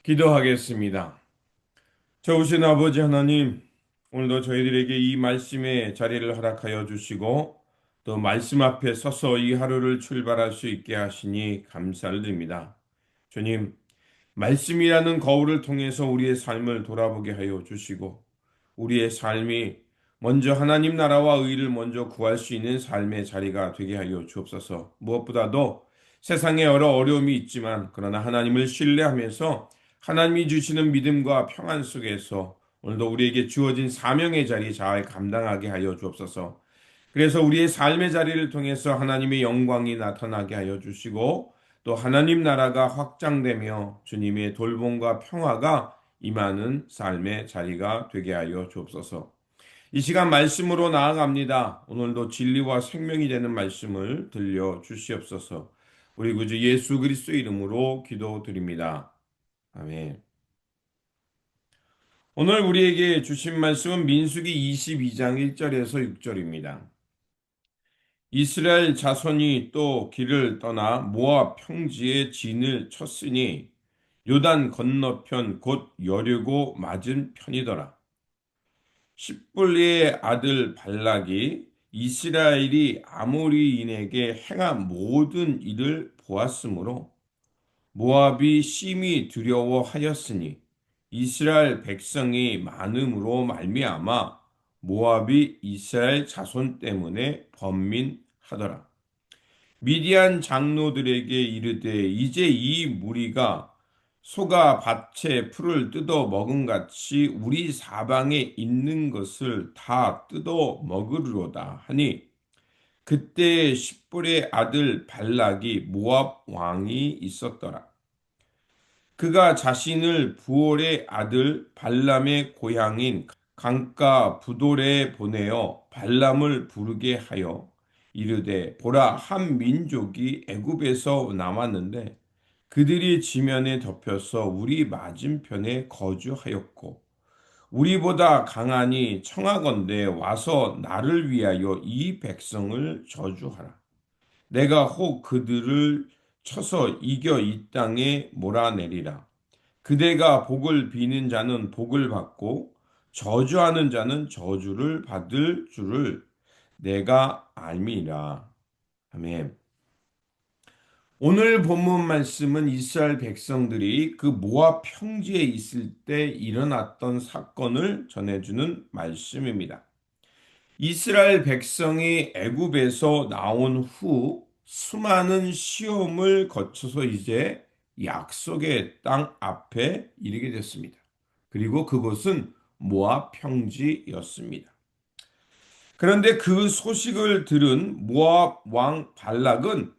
기도하겠습니다. 좋으신 아버지 하나님, 오늘도 저희들에게 이 말씀의 자리를 허락하여 주시고, 또 말씀 앞에 서서 이 하루를 출발할 수 있게 하시니 감사를 드립니다. 주님, 말씀이라는 거울을 통해서 우리의 삶을 돌아보게 하여 주시고, 우리의 삶이 먼저 하나님 나라와 의를 먼저 구할 수 있는 삶의 자리가 되게 하여 주옵소서. 무엇보다도 세상에 여러 어려움이 있지만 그러나 하나님을 신뢰하면서 하나님이 주시는 믿음과 평안 속에서 오늘도 우리에게 주어진 사명의 자리 잘 감당하게 하여 주옵소서. 그래서 우리의 삶의 자리를 통해서 하나님의 영광이 나타나게 하여 주시고 또 하나님 나라가 확장되며 주님의 돌봄과 평화가 임하는 삶의 자리가 되게 하여 주옵소서. 이 시간 말씀으로 나아갑니다. 오늘도 진리와 생명이 되는 말씀을 들려 주시옵소서. 우리 구주 예수 그리스도의 이름으로 기도드립니다. 아멘. 오늘 우리에게 주신 말씀은 민수기 22장 1절에서 6절입니다. 이스라엘 자손이 또 길을 떠나 모압 평지에 진을 쳤으니 요단 건너편 곧 여리고 맞은 편이더라. 십불리의 아들 발락이 이스라엘이 아모리인에게 행한 모든 일을 보았으므로 모압이 심히 두려워하였으니 이스라엘 백성이 많음으로 말미암아 모압이 이스라엘 자손 때문에 번민하더라. 미디안 장로들에게 이르되 이제 이 무리가 소가 밭에 풀을 뜯어 먹음같이 우리 사방에 있는 것을 다 뜯어 먹으리로다 하니 그때 십볼의 아들 발락이 모압 왕이 있었더라. 그가 자신을 부올의 아들 발람의 고향인 강가 부돌에 보내어 발람을 부르게 하여 이르되 보라 한 민족이 애굽에서 남았는데 그들이 지면에 덮여서 우리 맞은편에 거주하였고 우리보다 강하니 청하건대 와서 나를 위하여 이 백성을 저주하라. 내가 혹 그들을 쳐서 이겨 이 땅에 몰아내리라. 그대가 복을 비는 자는 복을 받고 저주하는 자는 저주를 받을 줄을 내가 알미라. 아멘. 오늘 본문 말씀은 이스라엘 백성들이 그 모압 평지에 있을 때 일어났던 사건을 전해주는 말씀입니다. 이스라엘 백성이 애굽에서 나온 후 수많은 시험을 거쳐서 이제 약속의 땅 앞에 이르게 됐습니다. 그리고 그곳은 모압 평지였습니다. 그런데 그 소식을 들은 모압 왕 발락은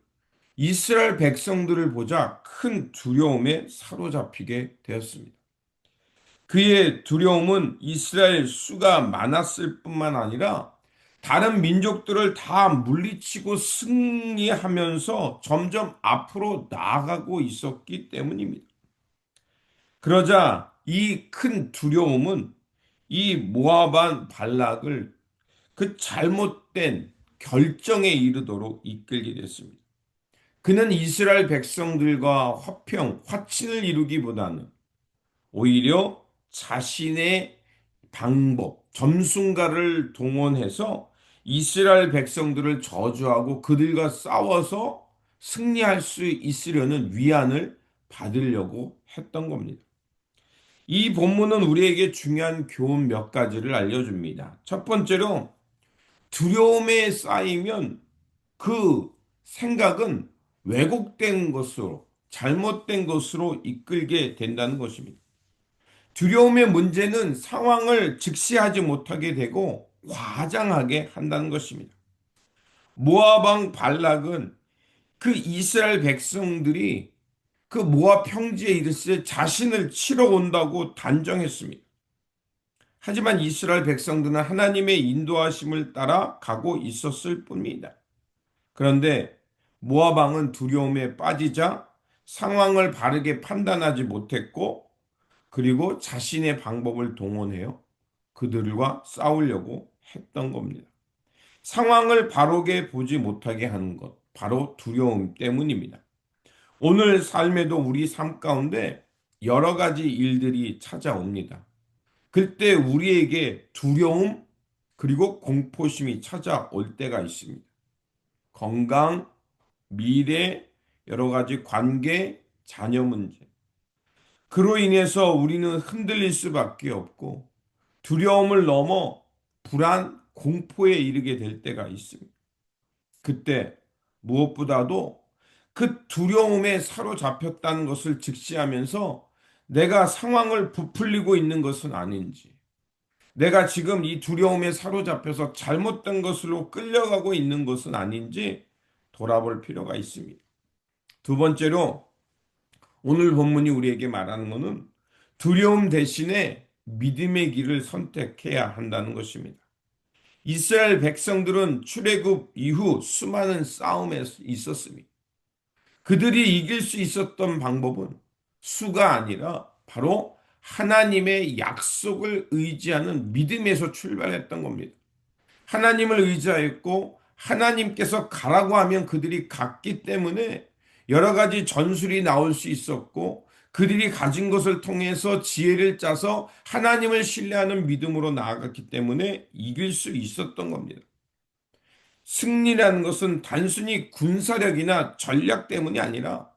이스라엘 백성들을 보자 큰 두려움에 사로잡히게 되었습니다. 그의 두려움은 이스라엘 수가 많았을 뿐만 아니라 다른 민족들을 다 물리치고 승리하면서 점점 앞으로 나아가고 있었기 때문입니다. 그러자 이 큰 두려움은 이 모압한 발락을 그 잘못된 결정에 이르도록 이끌게 됐습니다. 그는 이스라엘 백성들과 화평, 화친을 이루기보다는 오히려 자신의 방법, 점순가를 동원해서 이스라엘 백성들을 저주하고 그들과 싸워서 승리할 수 있으려는 위안을 받으려고 했던 겁니다. 이 본문은 우리에게 중요한 교훈 몇 가지를 알려줍니다. 첫 번째로 두려움에 쌓이면 그 생각은 왜곡된 것으로, 잘못된 것으로 이끌게 된다는 것입니다. 두려움의 문제는 상황을 직시하지 못하게 되고 과장하게 한다는 것입니다. 모압 왕 발락은 그 이스라엘 백성들이 그 모압 평지에 이르렀을 때 자신을 치러 온다고 단정했습니다. 하지만 이스라엘 백성들은 하나님의 인도하심을 따라 가고 있었을 뿐입니다. 그런데 모압 왕은 두려움에 빠지자 상황을 바르게 판단하지 못했고 그리고 자신의 방법을 동원해요. 그들과 싸우려고 했던 겁니다. 상황을 바르게 보지 못하게 하는 것, 바로 두려움 때문입니다. 오늘 삶에도 우리 삶 가운데 여러 가지 일들이 찾아옵니다. 그때 우리에게 두려움 그리고 공포심이 찾아올 때가 있습니다. 건강, 미래, 여러 가지 관계, 자녀 문제. 그로 인해서 우리는 흔들릴 수밖에 없고 두려움을 넘어 불안, 공포에 이르게 될 때가 있습니다. 그때 무엇보다도 그 두려움에 사로잡혔다는 것을 직시하면서 내가 상황을 부풀리고 있는 것은 아닌지, 내가 지금 이 두려움에 사로잡혀서 잘못된 것으로 끌려가고 있는 것은 아닌지 돌아볼 필요가 있습니다. 두 번째로 오늘 본문이 우리에게 말하는 것은 두려움 대신에 믿음의 길을 선택해야 한다는 것입니다. 이스라엘 백성들은 출애굽 이후 수많은 싸움에 있었습니다. 그들이 이길 수 있었던 방법은 수가 아니라 바로 하나님의 약속을 의지하는 믿음에서 출발했던 겁니다. 하나님을 의지하였고 하나님께서 가라고 하면 그들이 갔기 때문에 여러 가지 전술이 나올 수 있었고 그들이 가진 것을 통해서 지혜를 짜서 하나님을 신뢰하는 믿음으로 나아갔기 때문에 이길 수 있었던 겁니다. 승리라는 것은 단순히 군사력이나 전략 때문이 아니라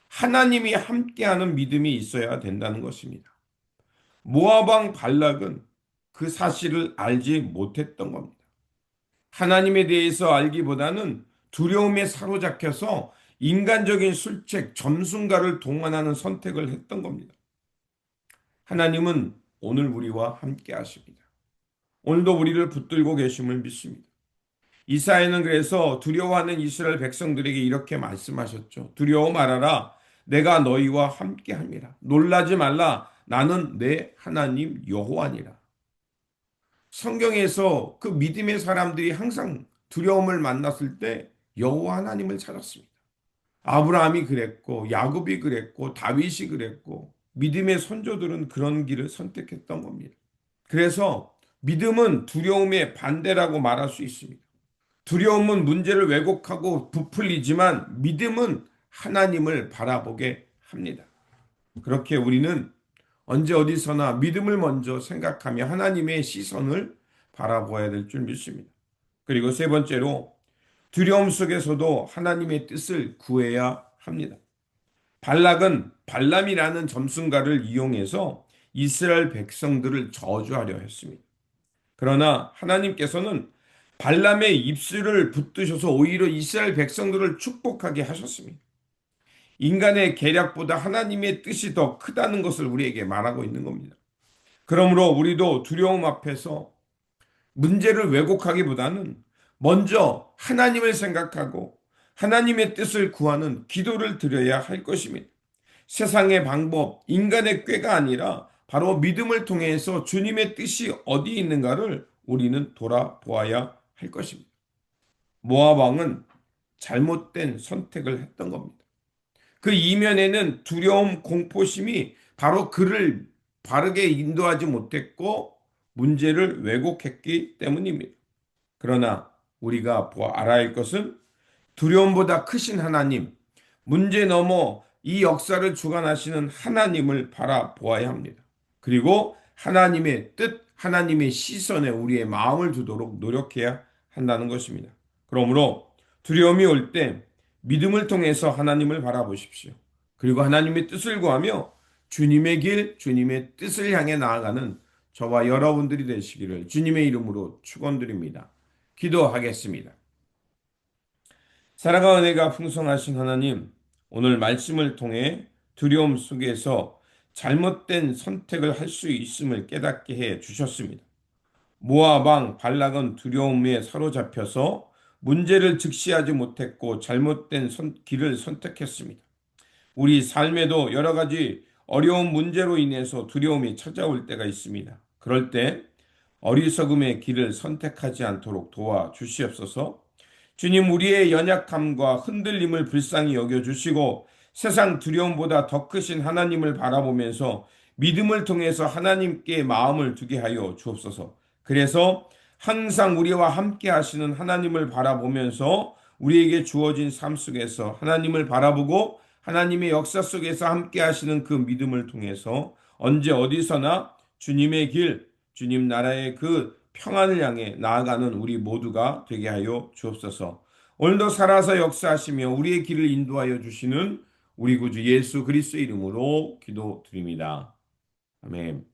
하나님이 함께하는 믿음이 있어야 된다는 것입니다. 모압 왕 발락은 그 사실을 알지 못했던 겁니다. 하나님에 대해서 알기보다는 두려움에 사로잡혀서 인간적인 술책, 점순가를 동원하는 선택을 했던 겁니다. 하나님은 오늘 우리와 함께 하십니다. 오늘도 우리를 붙들고 계심을 믿습니다. 이사야는 그래서 두려워하는 이스라엘 백성들에게 이렇게 말씀하셨죠. 두려워 말아라. 내가 너희와 함께 합니다. 놀라지 말라. 나는 내 하나님 여호와니라. 성경에서 그 믿음의 사람들이 항상 두려움을 만났을 때 여호와 하나님을 찾았습니다. 아브라함이 그랬고 야곱이 그랬고 다윗이 그랬고 믿음의 선조들은 그런 길을 선택했던 겁니다. 그래서 믿음은 두려움의 반대라고 말할 수 있습니다. 두려움은 문제를 왜곡하고 부풀리지만 믿음은 하나님을 바라보게 합니다. 그렇게 우리는 언제 어디서나 믿음을 먼저 생각하며 하나님의 시선을 바라보아야 될 줄 믿습니다. 그리고 세 번째로 두려움 속에서도 하나님의 뜻을 구해야 합니다. 발락은 발람이라는 점순가를 이용해서 이스라엘 백성들을 저주하려 했습니다. 그러나 하나님께서는 발람의 입술을 붙드셔서 오히려 이스라엘 백성들을 축복하게 하셨습니다. 인간의 계략보다 하나님의 뜻이 더 크다는 것을 우리에게 말하고 있는 겁니다. 그러므로 우리도 두려움 앞에서 문제를 왜곡하기보다는 먼저 하나님을 생각하고 하나님의 뜻을 구하는 기도를 드려야 할 것입니다. 세상의 방법, 인간의 꾀가 아니라 바로 믿음을 통해서 주님의 뜻이 어디 있는가를 우리는 돌아보아야 할 것입니다. 모압 왕은 잘못된 선택을 했던 겁니다. 그 이면에는 두려움, 공포심이 바로 그를 바르게 인도하지 못했고 문제를 왜곡했기 때문입니다. 그러나 우리가 알아야 할 것은 두려움보다 크신 하나님, 문제 넘어 이 역사를 주관하시는 하나님을 바라보아야 합니다. 그리고 하나님의 뜻, 하나님의 시선에 우리의 마음을 두도록 노력해야 한다는 것입니다. 그러므로 두려움이 올 때 믿음을 통해서 하나님을 바라보십시오. 그리고 하나님의 뜻을 구하며 주님의 길, 주님의 뜻을 향해 나아가는 저와 여러분들이 되시기를 주님의 이름으로 축원드립니다. 기도하겠습니다. 사랑과 은혜가 풍성하신 하나님, 오늘 말씀을 통해 두려움 속에서 잘못된 선택을 할 수 있음을 깨닫게 해 주셨습니다. 모압 왕 발락은 두려움에 사로잡혀서 문제를 직시하지 못했고 잘못된 길을 선택했습니다. 우리 삶에도 여러 가지 어려운 문제로 인해서 두려움이 찾아올 때가 있습니다. 그럴 때 어리석음의 길을 선택하지 않도록 도와주시옵소서. 주님, 우리의 연약함과 흔들림을 불쌍히 여겨주시고 세상 두려움보다 더 크신 하나님을 바라보면서 믿음을 통해서 하나님께 마음을 두게 하여 주옵소서. 그래서 항상 우리와 함께 하시는 하나님을 바라보면서 우리에게 주어진 삶 속에서 하나님을 바라보고 하나님의 역사 속에서 함께 하시는 그 믿음을 통해서 언제 어디서나 주님의 길, 주님 나라의 그 평안을 향해 나아가는 우리 모두가 되게 하여 주옵소서. 오늘도 살아서 역사하시며 우리의 길을 인도하여 주시는 우리 구주 예수 그리스도의 이름으로 기도드립니다. 아멘.